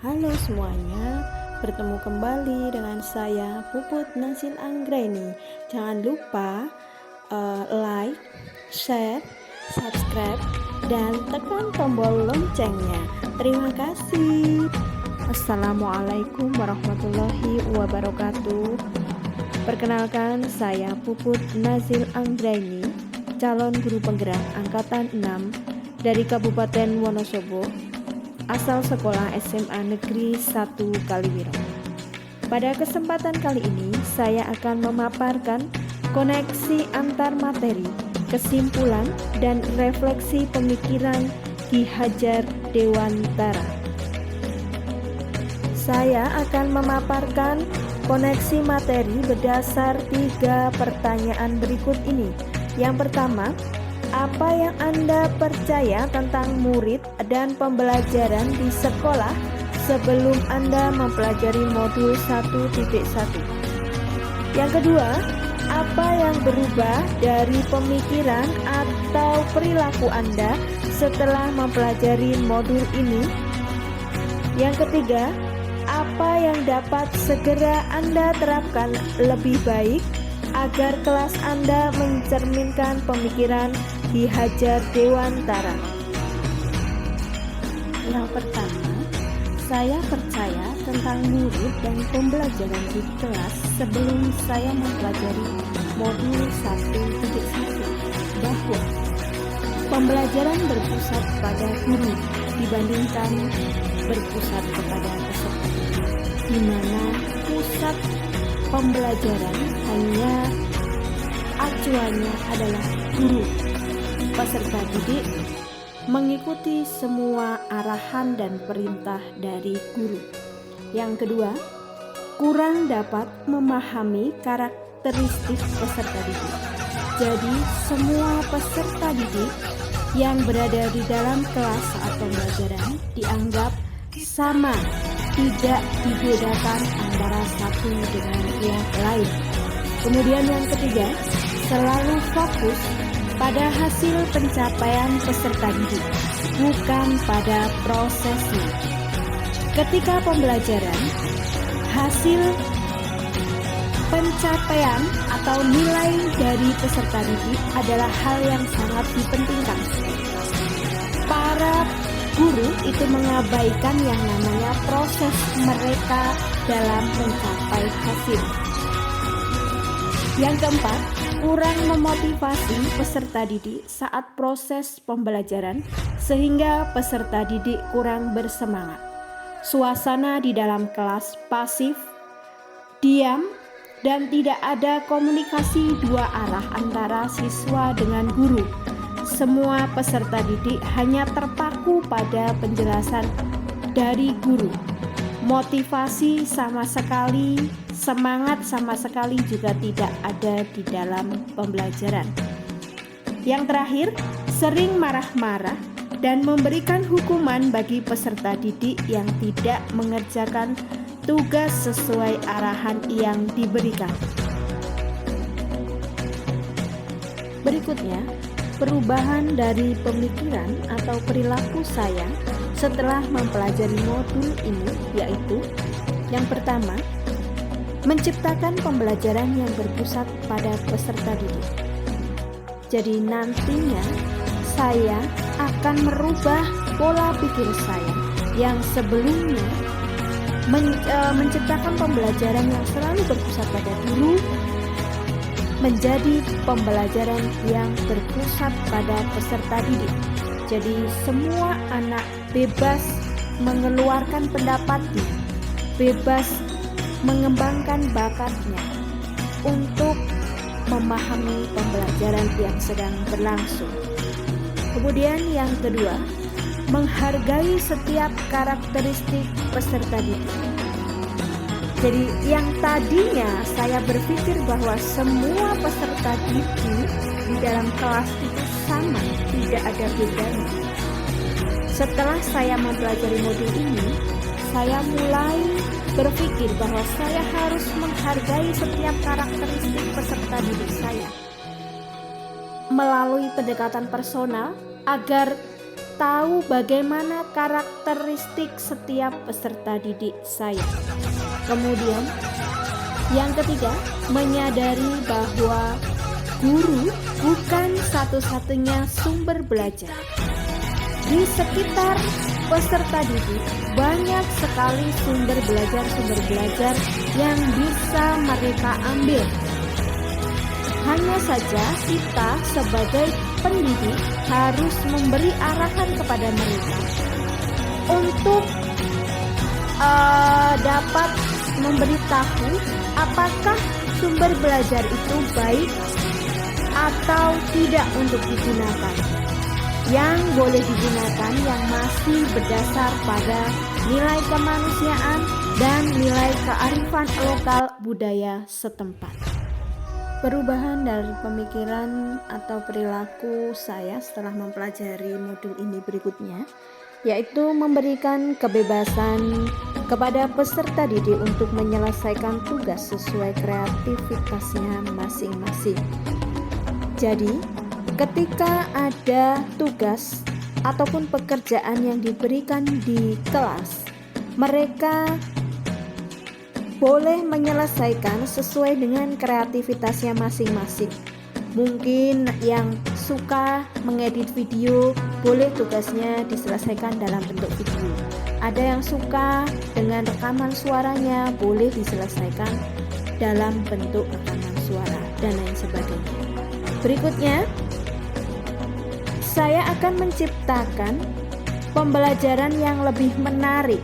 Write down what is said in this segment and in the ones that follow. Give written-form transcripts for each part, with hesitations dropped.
Halo semuanya, bertemu kembali dengan saya Puput Nasil Anggraini. Jangan lupa like, share, subscribe, dan tekan tombol loncengnya. Terima kasih. Assalamualaikum warahmatullahi wabarakatuh. Perkenalkan, saya Puput Nasil Anggraini, calon guru penggerak angkatan 6 dari Kabupaten Wonosobo, asal sekolah SMA Negeri 1 Kaliwiro. Pada kesempatan kali ini, saya akan memaparkan koneksi antar materi, kesimpulan, dan refleksi pemikiran Ki Hajar Dewantara. Saya akan memaparkan koneksi materi berdasar 3 pertanyaan berikut ini. Yang pertama, apa yang Anda percaya tentang murid dan pembelajaran di sekolah sebelum Anda mempelajari modul 1.1? Yang kedua, apa yang berubah dari pemikiran atau perilaku Anda setelah mempelajari modul ini? Yang ketiga, apa yang dapat segera Anda terapkan lebih baik agar kelas Anda mencerminkan pemikiran Ki Hajar Dewantara? Yang pertama, saya percaya tentang murid dan pembelajaran di kelas sebelum saya mempelajari modul 1.1 bahwa pembelajaran berpusat pada guru dibandingkan berpusat kepada peserta, di mana pusat pembelajaran hanya acuannya adalah guru. Peserta didik mengikuti semua arahan dan perintah dari guru. Yang kedua, kurang dapat memahami karakteristik peserta didik. Jadi, semua peserta didik yang berada di dalam kelas saat pembelajaran dianggap sama, tidak dibedakan antara satu dengan yang lain. Kemudian yang ketiga, selalu fokus pada hasil pencapaian peserta didik, bukan pada prosesnya. Ketika pembelajaran, hasil pencapaian atau nilai dari peserta didik adalah hal yang sangat dipentingkan. Para guru itu mengabaikan yang namanya proses mereka dalam mencapai hasil. Yang keempat, kurang memotivasi peserta didik saat proses pembelajaran sehingga peserta didik kurang bersemangat. Suasana di dalam kelas pasif, diam, dan tidak ada komunikasi dua arah antara siswa dengan guru. Semua peserta didik hanya terpaku pada penjelasan dari guru. Motivasi sama sekali, semangat sama sekali juga tidak ada di dalam pembelajaran. Yang terakhir, sering marah-marah dan memberikan hukuman bagi peserta didik yang tidak mengerjakan tugas sesuai arahan yang diberikan. Berikutnya, perubahan dari pemikiran atau perilaku saya setelah mempelajari modul ini, yaitu yang pertama, menciptakan pembelajaran yang berpusat pada peserta didik. Jadi nantinya saya akan merubah pola pikir saya yang sebelumnya menciptakan pembelajaran yang selalu berpusat pada guru menjadi pembelajaran yang berpusat pada peserta didik. Jadi semua anak bebas mengeluarkan pendapatnya, bebas mengembangkan bakatnya untuk memahami pembelajaran yang sedang berlangsung. Kemudian yang kedua, menghargai setiap karakteristik peserta didik. Jadi yang tadinya saya berpikir bahwa semua peserta didik di dalam kelas itu sama, tidak ada bedanya. Setelah saya mempelajari modul ini, saya mulai berpikir bahwa saya harus menghargai setiap karakteristik peserta didik saya melalui pendekatan personal agar tahu bagaimana karakteristik setiap peserta didik saya. Kemudian, yang ketiga, menyadari bahwa guru bukan satu-satunya sumber belajar. Di sekitar peserta didik banyak sekali sumber belajar yang bisa mereka ambil. Hanya saja kita sebagai pendidik harus memberi arahan kepada mereka untuk dapat memberitahu apakah sumber belajar itu baik atau tidak untuk digunakan. Yang boleh digunakan yang masih berdasar pada nilai kemanusiaan dan nilai kearifan lokal budaya setempat. Perubahan dari pemikiran atau perilaku saya setelah mempelajari modul ini berikutnya, yaitu memberikan kebebasan kepada peserta didik untuk menyelesaikan tugas sesuai kreativitasnya masing-masing. Jadi, ketika ada tugas ataupun pekerjaan yang diberikan di kelas, mereka boleh menyelesaikan sesuai dengan kreativitasnya masing-masing. Mungkin yang suka mengedit video, boleh tugasnya diselesaikan dalam bentuk video. Ada yang suka dengan rekaman suaranya, boleh diselesaikan dalam bentuk rekaman suara, dan lain sebagainya. Berikutnya, saya akan menciptakan pembelajaran yang lebih menarik,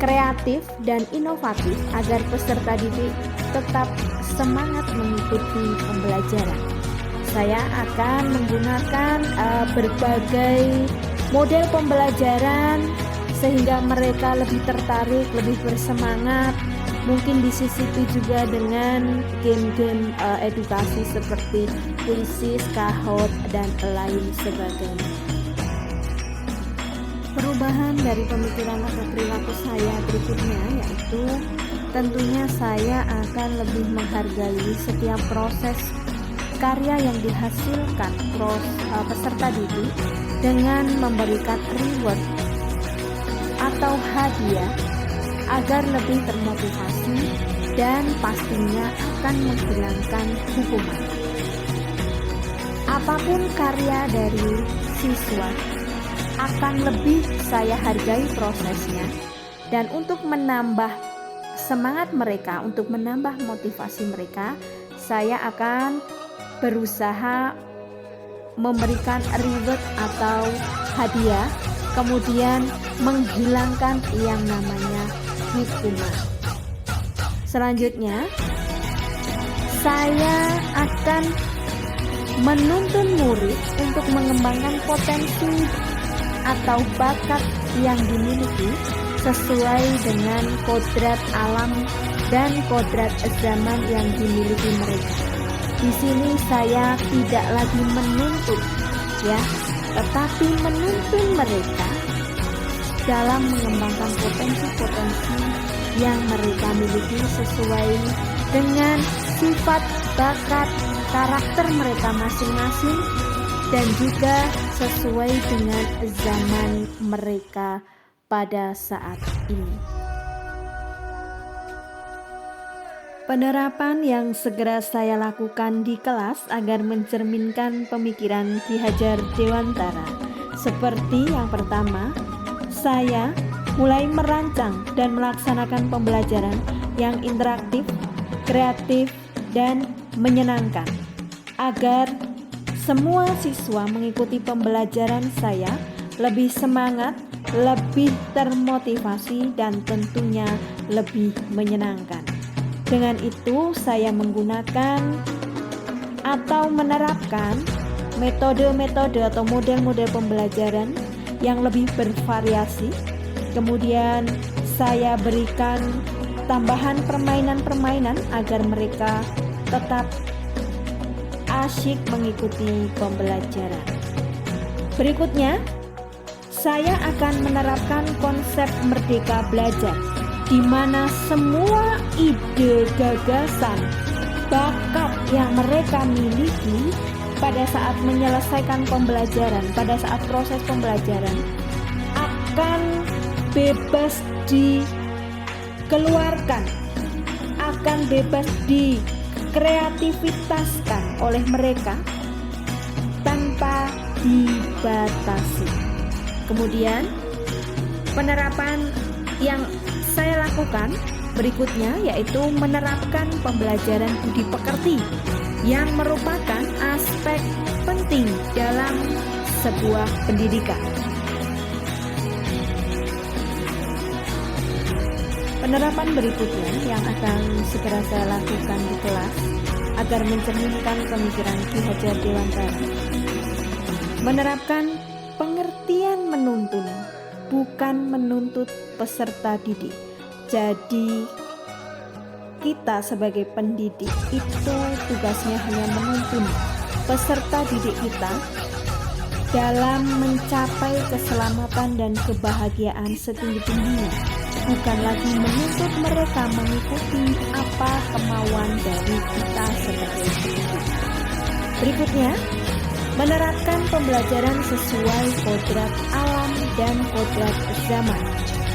kreatif, dan inovatif agar peserta didik tetap semangat mengikuti pembelajaran. Saya akan menggunakan berbagai model pembelajaran sehingga mereka lebih tertarik, lebih bersemangat. Mungkin disisipi juga dengan game-game edukasi seperti puisi, Kahoot, dan lain sebagainya. Perubahan dari pemikiran atau perilaku saya berikutnya yaitu tentunya saya akan lebih menghargai setiap proses karya yang dihasilkan peserta didik dengan memberikan reward atau hadiah agar lebih termotivasi dan pastinya akan menghilangkan hukuman. Apapun karya dari siswa akan lebih saya hargai prosesnya, dan untuk menambah semangat mereka, untuk menambah motivasi mereka, saya akan berusaha memberikan reward atau hadiah, kemudian menghilangkan yang namanya hukuman. Selanjutnya, saya akan menuntun murid untuk mengembangkan potensi atau bakat yang dimiliki sesuai dengan kodrat alam dan kodrat zaman yang dimiliki mereka. Di sini saya tidak lagi menuntut, tetapi menuntun mereka dalam mengembangkan potensi-potensi yang mereka miliki sesuai dengan sifat, bakat, karakter mereka masing-masing, dan juga sesuai dengan zaman mereka pada saat ini. Penerapan yang segera saya lakukan di kelas agar mencerminkan pemikiran Ki Hajar Dewantara. Seperti yang pertama, saya mulai merancang dan melaksanakan pembelajaran yang interaktif, kreatif, dan menyenangkan agar semua siswa mengikuti pembelajaran saya lebih semangat, lebih termotivasi, dan tentunya lebih menyenangkan. Dengan itu, saya menggunakan atau menerapkan metode-metode atau model-model pembelajaran yang lebih bervariasi. Kemudian saya berikan tambahan permainan-permainan agar mereka tetap asyik mengikuti pembelajaran. Berikutnya, saya akan menerapkan konsep merdeka belajar, di mana semua ide, gagasan, bakat yang mereka miliki pada saat menyelesaikan pembelajaran, pada saat proses pembelajaran akan bebas dikeluarkan, akan bebas dikreativitaskan oleh mereka tanpa dibatasi. Kemudian penerapan yang saya lakukan berikutnya yaitu menerapkan pembelajaran budi pekerti yang merupakan aspek penting dalam sebuah pendidikan. Penerapan berikutnya yang akan segera saya lakukan di kelas agar mencerminkan pemikiran Ki Hajar Dewantara, menerapkan pengertian menuntun, bukan menuntut peserta didik. Jadi kita sebagai pendidik itu tugasnya hanya menuntun peserta didik kita dalam mencapai keselamatan dan kebahagiaan setinggi-tingginya, bukan lagi menuntut mereka mengikuti apa kemauan dari kita sebagai pendidik. Berikutnya, menerapkan pembelajaran sesuai kodrat alam dan kodrat zaman.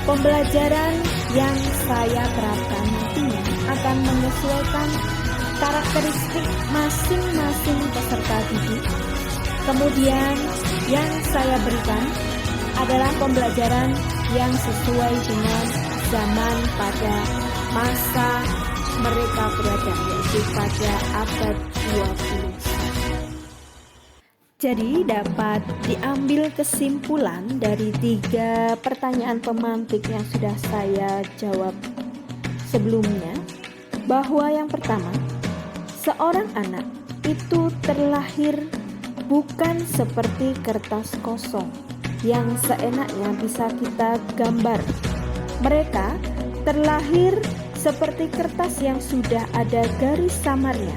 Pembelajaran yang saya terapkan nantinya akan menyesuaikan karakteristik masing-masing peserta didik. Kemudian yang saya berikan adalah pembelajaran yang sesuai dengan zaman pada masa mereka berada, yaitu pada abad 20. Jadi dapat diambil kesimpulan dari 3 pertanyaan pemantik yang sudah saya jawab sebelumnya, bahwa yang pertama, seorang anak itu terlahir bukan seperti kertas kosong yang seenaknya bisa kita gambar. Mereka terlahir seperti kertas yang sudah ada garis samarnya,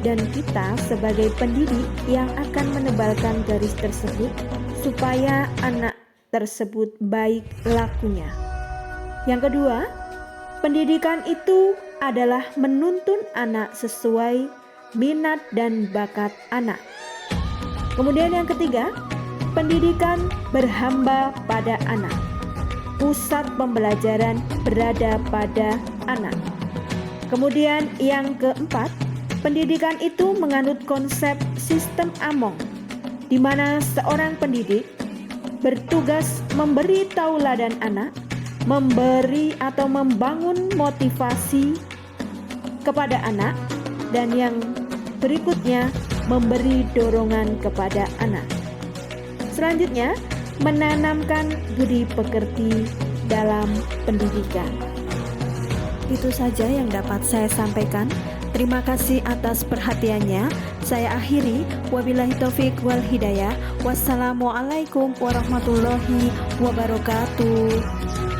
dan kita sebagai pendidik yang akan menebalkan garis tersebut supaya anak tersebut baik lakunya. Yang kedua, pendidikan itu adalah menuntun anak sesuai minat dan bakat anak. Kemudian yang ketiga, pendidikan berhamba pada anak. Pusat pembelajaran berada pada anak. Kemudian yang keempat, pendidikan itu menganut konsep sistem Among, di mana seorang pendidik bertugas memberi tauladan anak, memberi atau membangun motivasi kepada anak, dan yang berikutnya memberi dorongan kepada anak. Selanjutnya, menanamkan budi pekerti dalam pendidikan. Itu saja yang dapat saya sampaikan. Terima kasih atas perhatiannya. Saya akhiri. Wabillahi taufik wal hidayah. Wassalamualaikum warahmatullahi wabarakatuh.